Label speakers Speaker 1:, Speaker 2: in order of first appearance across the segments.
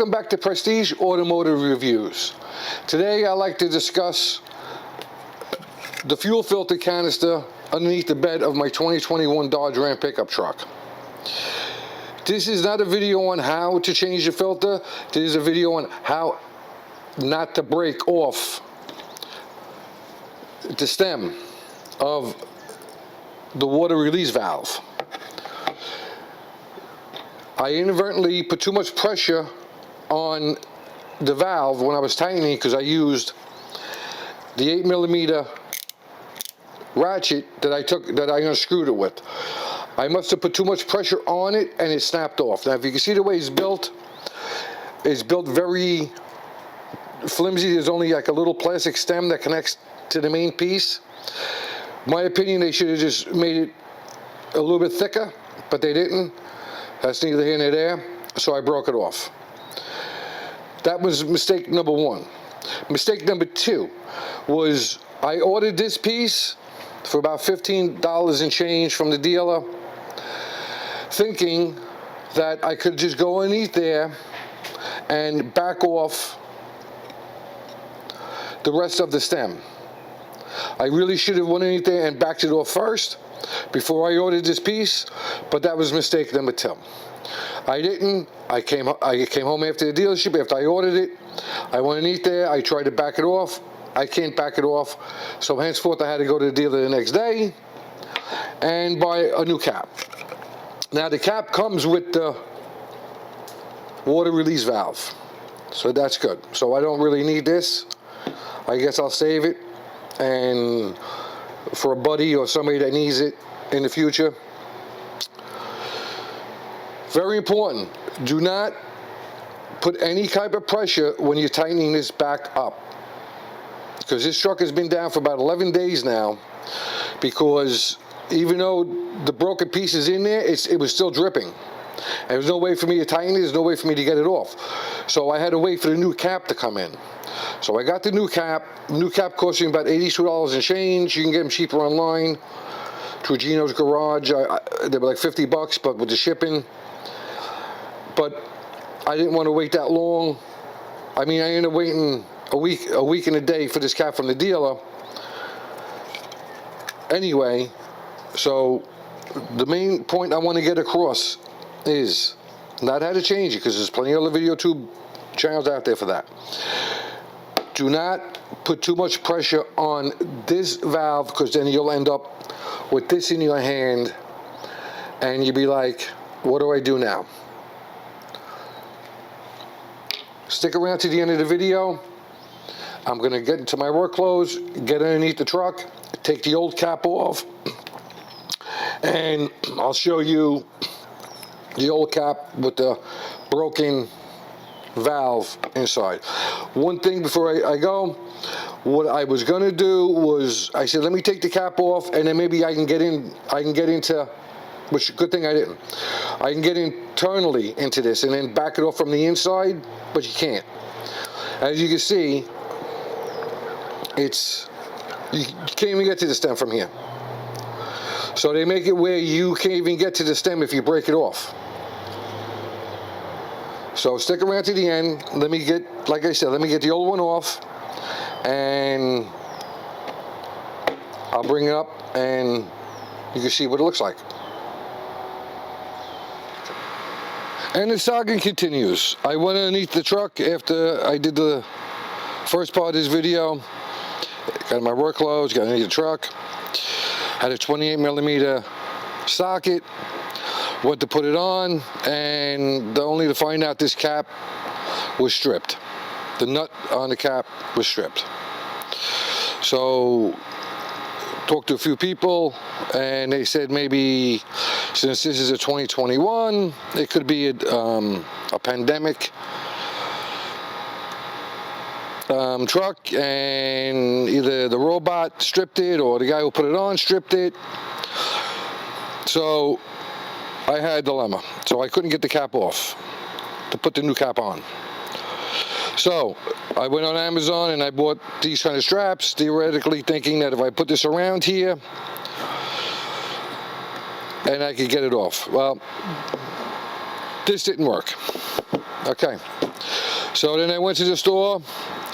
Speaker 1: Welcome back to Prestige Automotive Reviews. Today I'd like to discuss the fuel filter canister underneath the bed of my 2021 Dodge Ram pickup truck. This is not a video on how to change the filter. This is a video on how not to break off the stem of the water release valve. I inadvertently put too much pressure on the valve when I was tightening because I used the 8mm ratchet that I unscrewed it with. I must have put too much pressure on it and it snapped off. Now if you can see the way it's built very flimsy. There's only like a little plastic stem that connects to the main piece. My opinion, they should have just made it a little bit thicker, but they didn't. That's neither here nor there, so I broke it off. That was mistake number one. Mistake number two was I ordered this piece for about $15 and change from the dealer, thinking that I could just go underneath there and back off the rest of the stem. I really should have went underneath there and backed it off first before I ordered this piece, but that was mistake number two. I didn't. I came home after the dealership, after I ordered it. I went underneath there, I tried to back it off. I can't back it off, so henceforth I had to go to the dealer the next day and buy a new cap. Now the cap comes with the water release valve, so that's good. So I don't really need this. I guess I'll save it and for a buddy or somebody that needs it in the future. Very important, do not put any type of pressure when you're tightening this back up, because this truck has been down for about 11 days now, because even though the broken piece is in there, it was still dripping. And there's no way for me to tighten it, there's no way for me to get it off. So I had to wait for the new cap to come in. So I got the new cap. New cap cost me about $82 and change. You can get them cheaper online through Gino's Garage. They were like $50, but with the shipping. But I didn't want to wait that long. I mean, I ended up waiting a week and a day for this cap from the dealer. Anyway, so the main point I want to get across is not how to change it, because there's plenty of other video tube channels out there for that. Do not put too much pressure on this valve, because then you'll end up with this in your hand and you'll be like, what do I do now? Stick around to the end of the video. I'm going to get into my work clothes, get underneath the truck, take the old cap off, and I'll show you the old cap with the broken valve inside. One thing before I go, what I was going to do was, I said, let me take the cap off and then maybe I can get into, which good thing I didn't. I can get internally into this and then back it off from the inside, but you can't. As you can see, you can't even get to the stem from here. So they make it where you can't even get to the stem if you break it off. So stick around to the end. Let me get, like I said, let me get the old one off and I'll bring it up and you can see what it looks like. And the saga continues. I went underneath the truck after I did the first part of this video. Got my work clothes, got underneath the truck. Had a 28mm socket. Went to put it on, and only to find out this cap was stripped. The nut on the cap was stripped. So talked to a few people and they said maybe since this is a 2021, it could be a pandemic truck, and either the robot stripped it or the guy who put it on stripped it. So I had a dilemma. So I couldn't get the cap off to put the new cap on. So I went on Amazon and I bought these kind of straps, theoretically thinking that if I put this around here and I could get it off. Well, this didn't work. Okay, So then I went to the store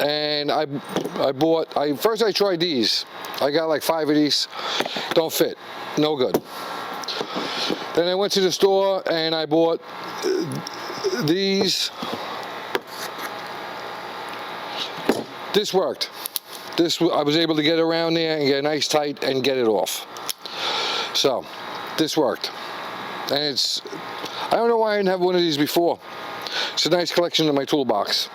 Speaker 1: and I bought, first I tried these. I got like 5 of these, don't fit, no good. Then I went to the store and I bought these. This worked. This, I was able to get around there and get nice tight and get it off. So this worked. And it's, I don't know why I didn't have one of these before. It's a nice collection in my toolbox.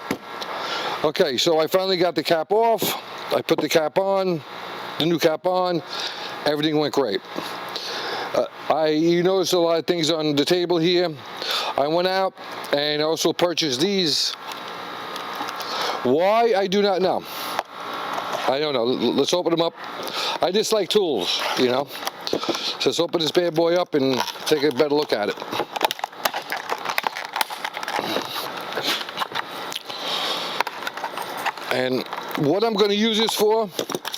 Speaker 1: Okay, so I finally got the cap off. I put the new cap on. Everything went great. You notice a lot of things on the table here. I went out and also purchased these. Why, I do not know. I don't know. Let's open them up. I just like tools, you know. So let's open this bad boy up and take a better look at it. And what I'm going to use this for,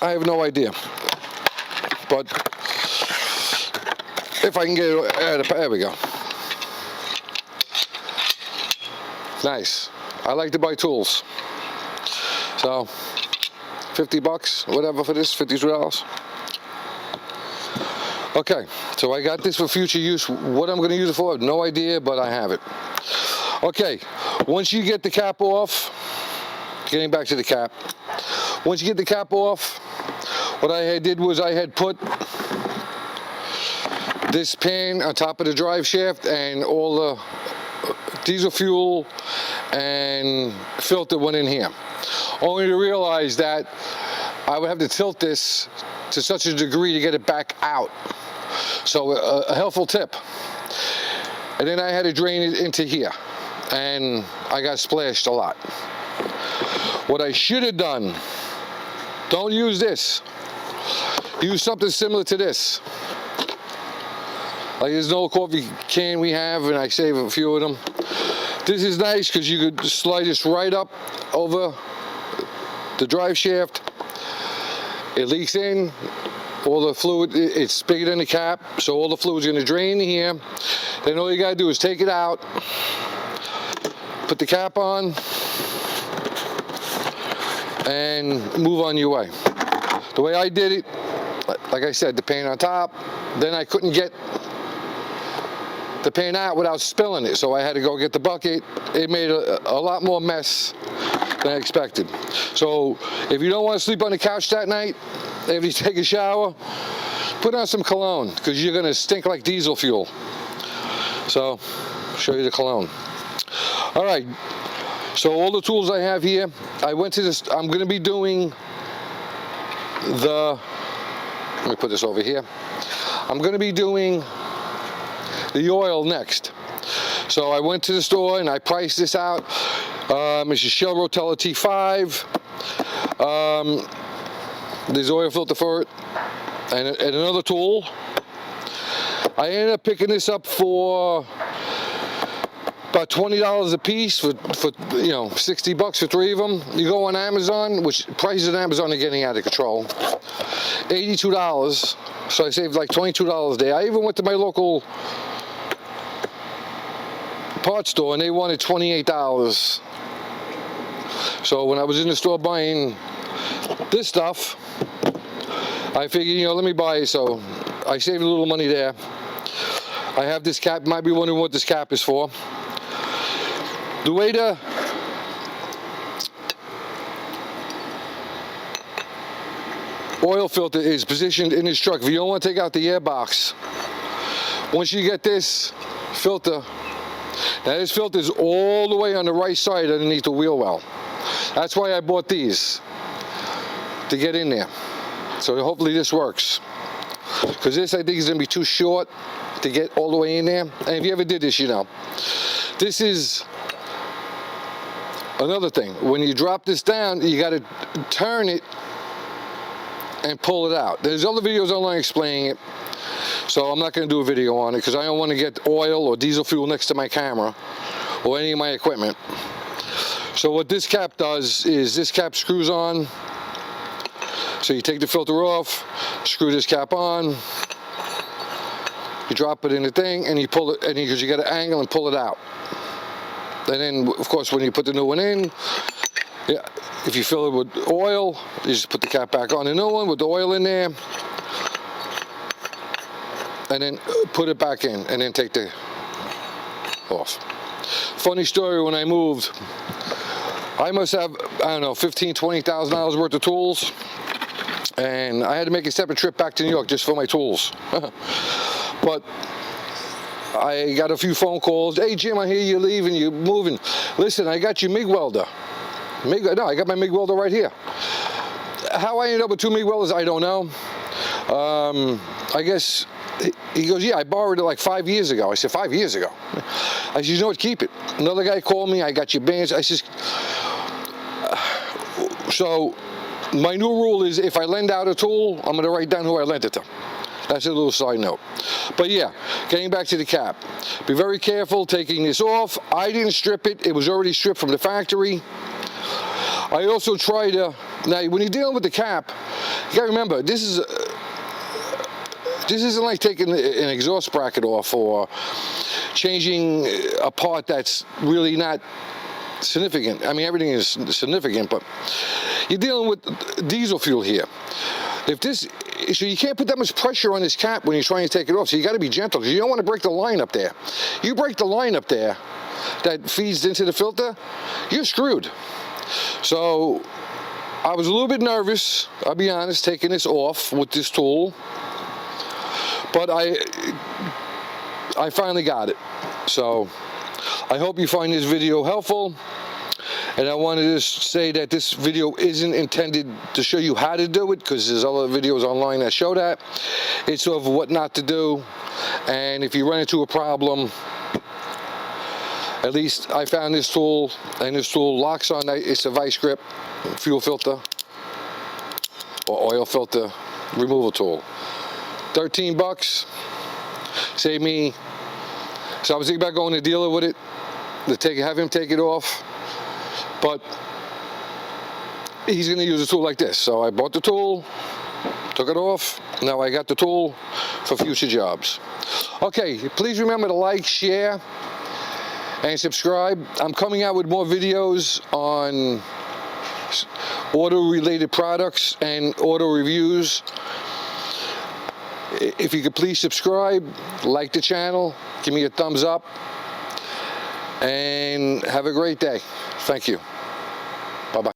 Speaker 1: I have no idea. But if I can get it out of, there we go. Nice. I like to buy tools. So, 50 bucks, whatever for this, $52. Okay, so I got this for future use. What I'm going to use it for, I have no idea, but I have it. Okay, once you get the cap off, getting back to the cap, once you get the cap off, what I did was I had put this pan on top of the drive shaft and all the diesel fuel and filter went in here. Only to realize that I would have to tilt this to such a degree to get it back out. So a helpful tip. And then I had to drain it into here, and I got splashed a lot. What I should have done, don't use this. Use something similar to this. Like this old coffee can we have, and I save a few of them. This is nice because you could slide this right up over the drive shaft. It leaks in, all the fluid, it's bigger than the cap, so all the fluid's gonna drain here. Then all you gotta do is take it out, put the cap on, and move on your way. The way I did it, like I said, the pan on top, then I couldn't get the pan out without spilling it, so I had to go get the bucket. It made a lot more mess than I expected. So if you don't want to sleep on the couch that night, after you take a shower, put on some cologne, because you're going to stink like diesel fuel. So I'll show you the cologne. All right, so all the tools I have here, I went to this, I'm going to be doing the, let me put this over here. I'm going to be doing the oil next. So I went to the store and I priced this out. It's a Shell Rotella T5. There's oil filter for it, and another tool. I ended up picking this up for about $20 a piece for you know, 60 bucks for 3 of them. You go on Amazon, which prices on Amazon are getting out of control. $82. So I saved like $22 a day. I even went to my local parts store and they wanted $28. So when I was in the store buying this stuff, I figured, you know, let me buy it. So I saved a little money there. I have this cap. You might be wondering what this cap is for. The way the oil filter is positioned in this truck, if you don't want to take out the air box, once you get this filter, now this filter is all the way on the right side underneath the wheel well. That's why I bought these, to get in there. So hopefully this works, because this I think is going to be too short to get all the way in there. And if you ever did this, you know. This is another thing. When you drop this down, you got to turn it and pull it out. There's other videos online explaining it, so I'm not going to do a video on it because I don't want to get oil or diesel fuel next to my camera or any of my equipment. So what this cap does is this cap screws on. So you take the filter off, screw this cap on, you drop it in the thing, and you pull it, and because you got to angle and pull it out. And then, of course, when you put the new one in, yeah, if you fill it with oil, you just put the cap back on the new one with the oil in there, and then put it back in, and then take the off. Funny story, when I moved, I must have, I don't know, $15,000-$20,000 worth of tools, and I had to make a separate trip back to New York just for my tools. But I got a few phone calls. Hey Jim, I hear you're leaving, you're moving. Listen, I got your MIG welder. No, I got my MIG welder right here. How I ended up with 2 MIG welders, I don't know. I guess, he goes, yeah, I borrowed it like 5 years ago. I said, 5 years ago? I said, you know what, keep it. Another guy called me, I got your bands. I said, so my new rule is if I lend out a tool, I'm gonna write down who I lent it to. That's a little side note. But yeah, getting back to the cap. Be very careful taking this off. I didn't strip it. It was already stripped from the factory. I also try to, now when you're dealing with the cap, you gotta remember, this isn't like taking an exhaust bracket off or changing a part that's really not significant. I mean, everything is significant, but you're dealing with diesel fuel here. So you can't put that much pressure on this cap when you're trying to take it off, so you gotta be gentle, because you don't want to break the line up there. You break the line up there that feeds into the filter, you're screwed. So I was a little bit nervous, I'll be honest, taking this off with this tool, but I finally got it. So I hope you find this video helpful. And I wanted to say that this video isn't intended to show you how to do it, because there's other videos online that show that. It's sort of what not to do. And if you run into a problem, at least I found this tool, and this tool locks on. It's a vice grip fuel filter or oil filter removal tool. 13 bucks. Saved me. So I was thinking about going to the dealer with it, have him take it off. But he's going to use a tool like this. So I bought the tool, took it off. Now I got the tool for future jobs. Okay, please remember to like, share, and subscribe. I'm coming out with more videos on auto-related products and auto reviews. If you could please subscribe, like the channel, give me a thumbs up, and have a great day. Thank you.